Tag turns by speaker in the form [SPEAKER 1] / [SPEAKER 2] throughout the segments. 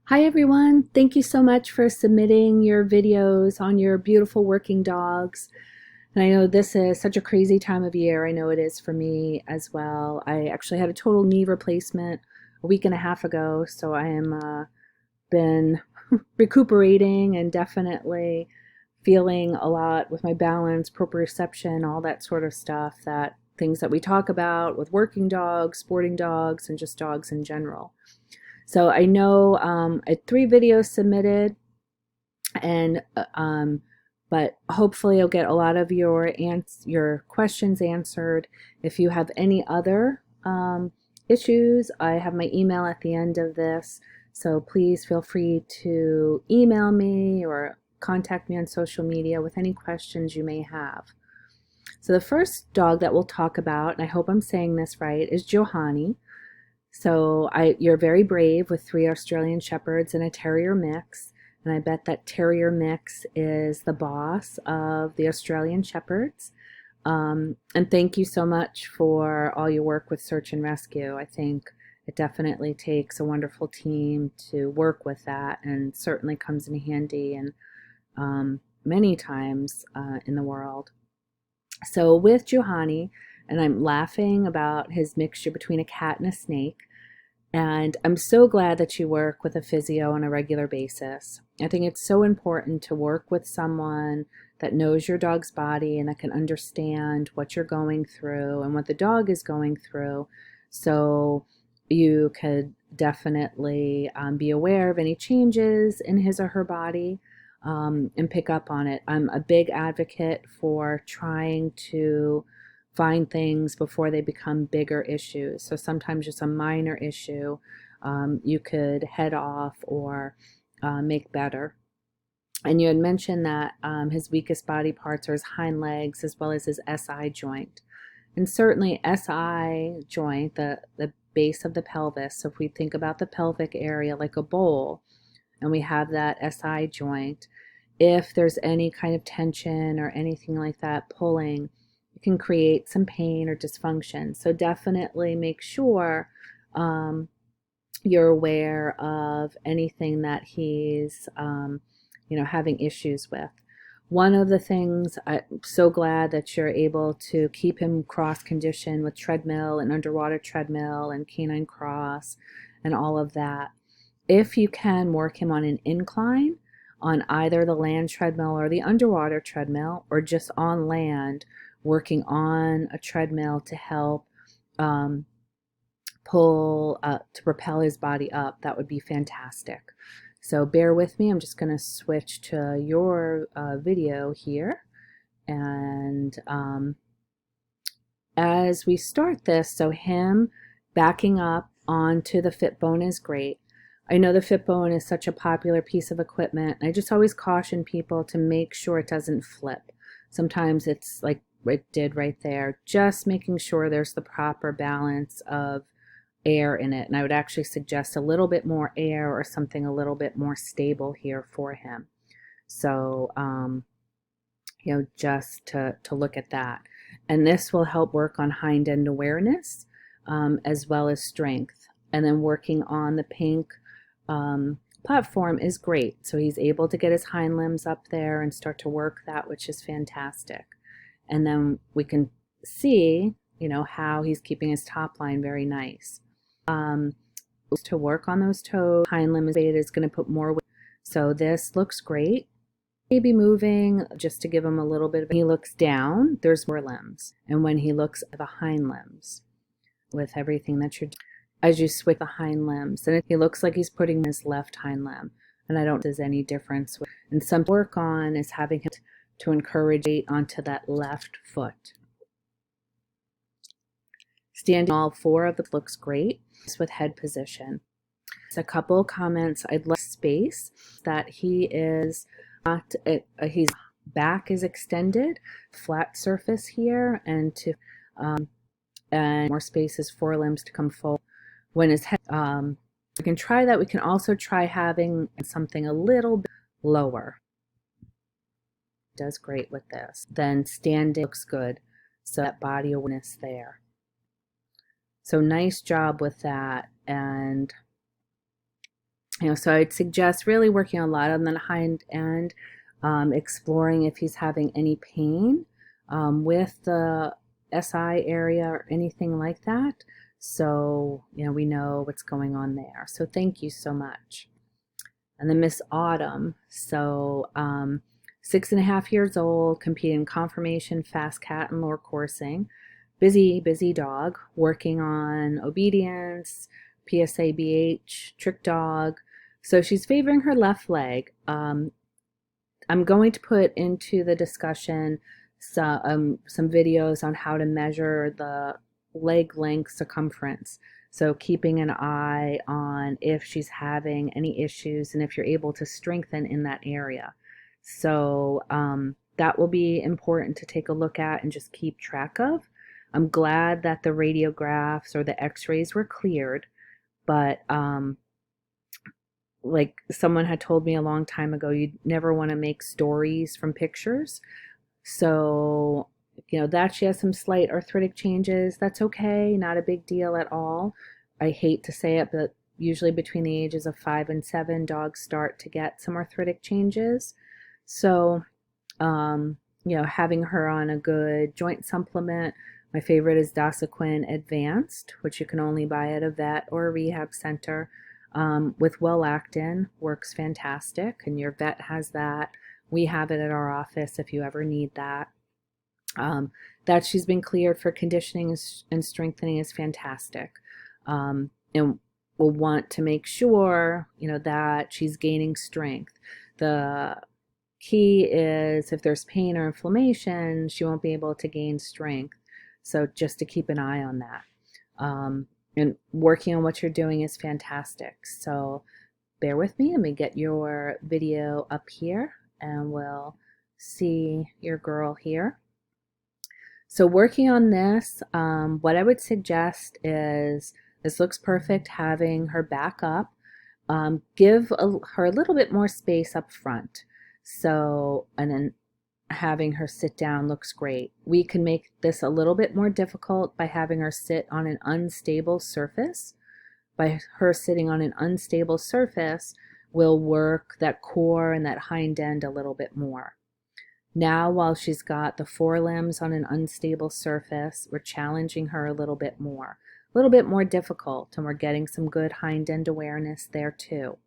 [SPEAKER 1] Hi everyone, thank you so much for submitting your videos on your beautiful working dogs. And I know this is such a crazy time of year. I know it is for me as well. I actually had a total knee replacement a week and a half ago, so I am been recuperating and definitely feeling a lot with my balance, proprioception, all that sort of stuff, that things that we talk about with working dogs, sporting dogs, and just dogs in general. So I know I had 3 videos submitted, and but hopefully I'll get a lot of your questions answered. If you have any other issues, I have my email at the end of this, so please feel free to email me or contact me on social media with any questions you may have. So the first dog that we'll talk about, and I hope I'm saying this right, is Johan. So you're very brave with 3 Australian Shepherds and a Terrier mix. And I bet that Terrier mix is the boss of the Australian Shepherds. And thank you so much for all your work with search and rescue. I think it definitely takes a wonderful team to work with that, and certainly comes in handy and many times in the world. So with Juhani, and I'm laughing about his mixture between a cat and a snake. And I'm so glad that you work with a physio on a regular basis. I think it's so important to work with someone that knows your dog's body and that can understand what you're going through and what the dog is going through. So you could definitely be aware of any changes in his or her body, and pick up on it. I'm a big advocate for trying to find things before they become bigger issues. So sometimes just a minor issue you could head off or make better. And you had mentioned that his weakest body parts are his hind legs as well as his SI joint. And certainly SI joint, the base of the pelvis. So if we think about the pelvic area like a bowl, and we have that SI joint, if there's any kind of tension or anything like that pulling, it can create some pain or dysfunction. So definitely make sure you're aware of anything that he's having issues with. One of the things, I'm so glad that you're able to keep him cross conditioned with treadmill and underwater treadmill and canine cross and all of that. If you can work him on an incline on either the land treadmill or the underwater treadmill, or just on land working on a treadmill to help pull to propel his body up, that would be fantastic. So bear with me. I'm just going to switch to your video here. And as we start this, so him backing up onto the Fitbone is great. I know the Fitbone is such a popular piece of equipment. I just always caution people to make sure it doesn't flip. Sometimes it's like it did right there, just making sure there's the proper balance of air in it. And I would actually suggest a little bit more air or something a little bit more stable here for him. So, just to look at that. And this will help work on hind end awareness as well as strength. And then working on the pink platform is great. So he's able to get his hind limbs up there and start to work that, which is fantastic. And then we can see, how he's keeping his top line very nice. To work on those toes, hind limb is going to put more weight. So this looks great. Maybe moving just to give him a little bit of, when he looks down, there's more limbs. And when he looks at the hind limbs, with everything that you're doing, as you switch the hind limbs, and he looks like he's putting his left hind limb. And I don't think there's any difference. And some work on is having him to encourage weight onto that left foot. Standing all 4 of it looks great with head position. A couple comments. I'd like space that he is not, his back is extended, flat surface here, and more space is forelimbs to come forward. When his head, we can try that. We can also try having something a little bit lower. Does great with this. Then standing looks good. So that body awareness there. So nice job with that. And So I'd suggest really working a lot on the hind end, exploring if he's having any pain with the SI area or anything like that. So, we know what's going on there. So thank you so much. And then Miss Autumn, so 6.5 years old, competing in conformation, fast cat, and lure coursing. Busy, busy dog, working on obedience, PSA BH, trick dog. So she's favoring her left leg. I'm going to put into the discussion some videos on how to measure the leg length circumference. So keeping an eye on if she's having any issues and if you're able to strengthen in that area. So that will be important to take a look at and just keep track of. I'm glad that the radiographs or the x-rays were cleared, but like someone had told me a long time ago, you never want to make stories from pictures. So, that she has some slight arthritic changes, that's okay, not a big deal at all. I hate to say it, but usually between the ages of 5 and 7, dogs start to get some arthritic changes. So, having her on a good joint supplement. My favorite is Dosequin Advanced, which you can only buy at a vet or a rehab center. With Well-Actin, works fantastic, and your vet has that. We have it at our office if you ever need that. That she's been cleared for conditioning and strengthening is fantastic. And we'll want to make sure, that she's gaining strength. The key is if there's pain or inflammation, she won't be able to gain strength. So just to keep an eye on that. And working on what you're doing is fantastic. So bear with me. Let me get your video up here and we'll see your girl here. So working on this, what I would suggest is, this looks perfect having her back up. Give her a little bit more space up front. So, and then having her sit down looks great. We can make this a little bit more difficult by having her sit on an unstable surface. By her sitting on an unstable surface, we'll work that core and that hind end a little bit more. Now, while she's got the forelimbs on an unstable surface, we're challenging her a little bit more difficult, and we're getting some good hind end awareness there too.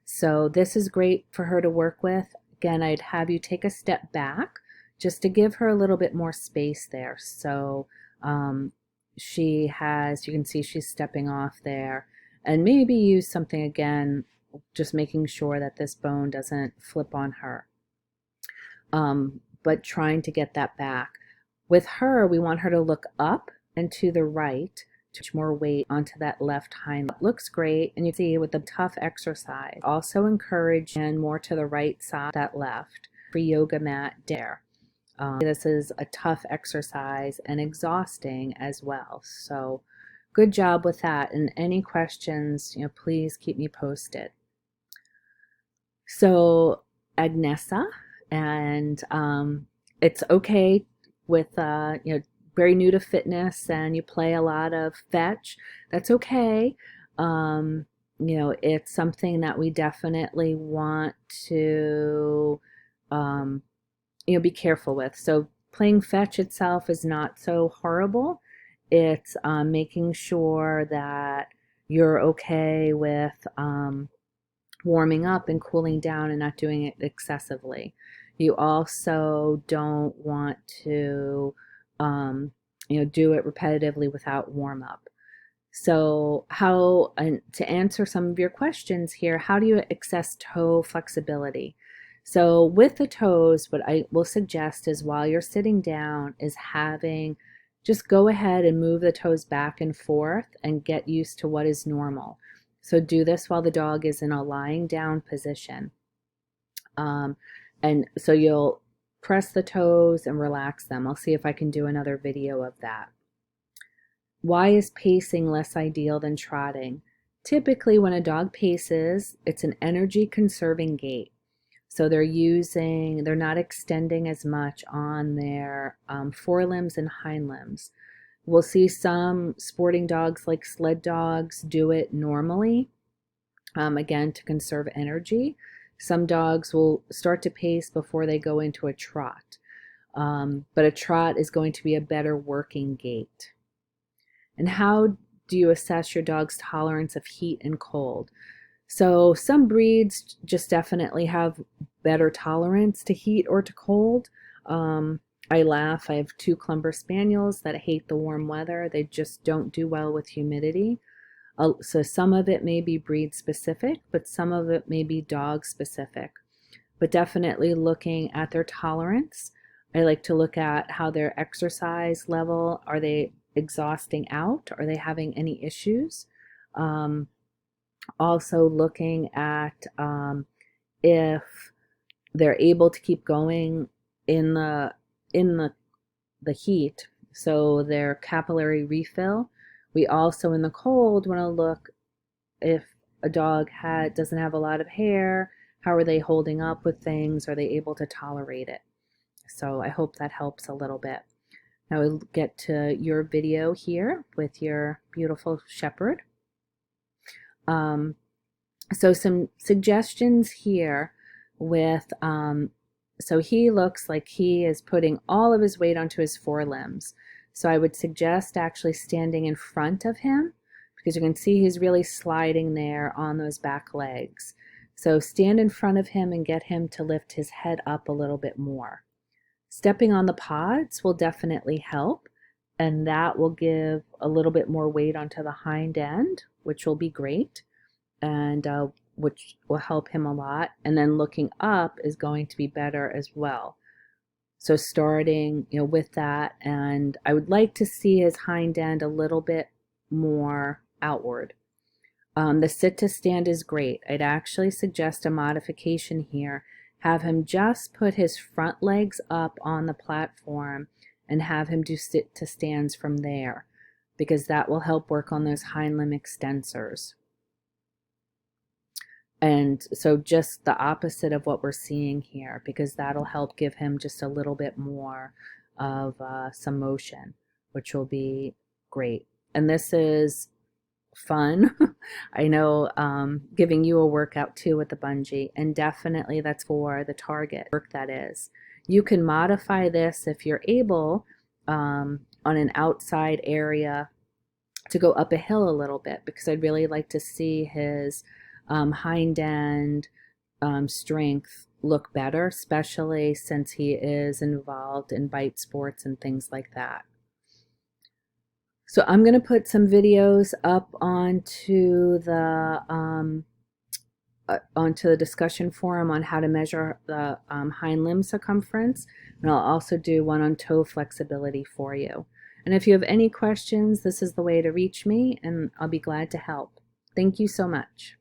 [SPEAKER 1] So this is great for her to work with. Again, I'd have you take a step back just to give her a little bit more space there. So she has, you can see she's stepping off there, and maybe use something again, just making sure that this bone doesn't flip on her. But trying to get that back. With her, we want her to look up and to the right, to put more weight onto that left hind. It looks great, and you see with the tough exercise. Also encourage and more to the right side, that left. Free yoga mat there. This is a tough exercise and exhausting as well. So good job with that. And any questions, please keep me posted. So Agnesa, and it's okay with very new to fitness and you play a lot of fetch. That's okay. It's something that we definitely want to be careful with. So playing fetch itself is not so horrible. It's making sure that you're okay with warming up and cooling down and not doing it excessively. You also don't want to do it repetitively without warm up. So to answer some of your questions here, how do you access toe flexibility? So with the toes, what I will suggest is while you're sitting down is just go ahead and move the toes back and forth and get used to what is normal. So do this while the dog is in a lying down position. And so you'll press the toes and relax them. I'll see if I can do another video of that. Why is pacing less ideal than trotting? Typically when a dog paces, it's an energy conserving gait. So they're not extending as much on their forelimbs and hind limbs. We'll see some sporting dogs like sled dogs do it normally. again, to conserve energy. Some dogs will start to pace before they go into a trot, but a trot is going to be a better working gait. And how do you assess your dog's tolerance of heat and cold? So some breeds just definitely have better tolerance to heat or to cold. I laugh. I have 2 Clumber Spaniels that hate the warm weather. They just don't do well with humidity. So some of it may be breed specific, but some of it may be dog specific. But definitely looking at their tolerance. I like to look at how their exercise level, are they exhausting out? Are they having any issues? Also looking at if they're able to keep going in the heat, so their capillary refill. We also in the cold want to look if a dog doesn't have a lot of hair, how are they holding up with things? Are they able to tolerate it? So I hope that helps a little bit. Now we'll get to your video here with your beautiful shepherd. So some suggestions here with, so he looks like he is putting all of his weight onto his forelimbs. So I would suggest actually standing in front of him, because you can see he's really sliding there on those back legs. So stand in front of him and get him to lift his head up a little bit more. Stepping on the pods will definitely help, and that will give a little bit more weight onto the hind end, which will be great, and which will help him a lot. And then looking up is going to be better as well. So starting, with that, and I would like to see his hind end a little bit more outward. The sit to stand is great. I'd actually suggest a modification here. Have him just put his front legs up on the platform and have him do sit to stands from there, because that will help work on those hind limb extensors. And so just the opposite of what we're seeing here, because that'll help give him just a little bit more of some motion, which will be great. And this is fun. I know, giving you a workout too with the bungee, and definitely that's for the target work. That is, you can modify this if you're able, on an outside area, to go up a hill a little bit, because I'd really like to see his hind end strength look better, especially since he is involved in bite sports and things like that. So I'm going to put some videos up onto the discussion forum on how to measure the hind limb circumference, and I'll also do one on toe flexibility for you. And if you have any questions, this is the way to reach me, and I'll be glad to help. Thank you so much.